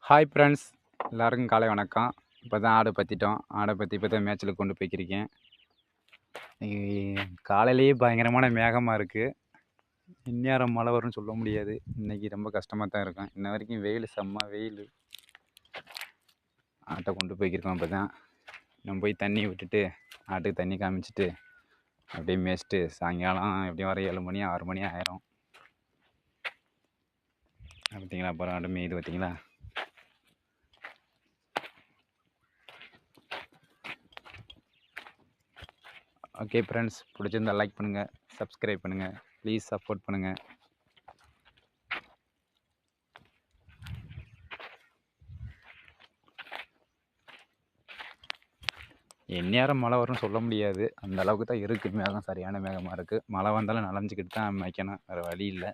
Hi friends, எல்லாருக்கும் காலை வணக்கம். இப்போ தான் ஆடை பற்றிட்டோம். ஆடை பற்றி இப்போ தான் மேய்ச்சலுக்கு கொண்டு போய்க்கிருக்கேன். காலையிலேயே பயங்கரமான மேகமாக இருக்குது. இந்நேரம் மழை வரும்னு சொல்ல முடியாது. இன்றைக்கி ரொம்ப கஷ்டமாக தான் இருக்கும். இன்ன வரைக்கும் வெயில், செம்ம வெயில். ஆட்டை கொண்டு போய்க்கிருக்கோம். இப்போ தான் நம்ம போய் தண்ணி விட்டுட்டு ஆட்டுக்கு தண்ணி காமிச்சிட்டு அப்படியே மேய்ச்சிட்டு சாயங்காலம் எப்படியும் வர 7 மணி 6 மணி ஆயிரும். பார்த்தீங்களா, அப்புறம் ஆடு மேயுது பார்த்தீங்களா. ஓகே ஃப்ரெண்ட்ஸ், பிடிச்சிருந்தா லைக் பண்ணுங்கள், சப்ஸ்கிரைப் பண்ணுங்கள், ப்ளீஸ் சப்போர்ட் பண்ணுங்கள். எந்நேரம் மழை வரும்னு சொல்ல முடியாது. அந்த அளவுக்கு தான் இருக்குது மேகம். சரியான மேகமாக இருக்குது. மழை வந்தாலும் நனைஞ்சிக்கிட்டு தான் மேய்க்கணும், வேறு வழி இல்லை.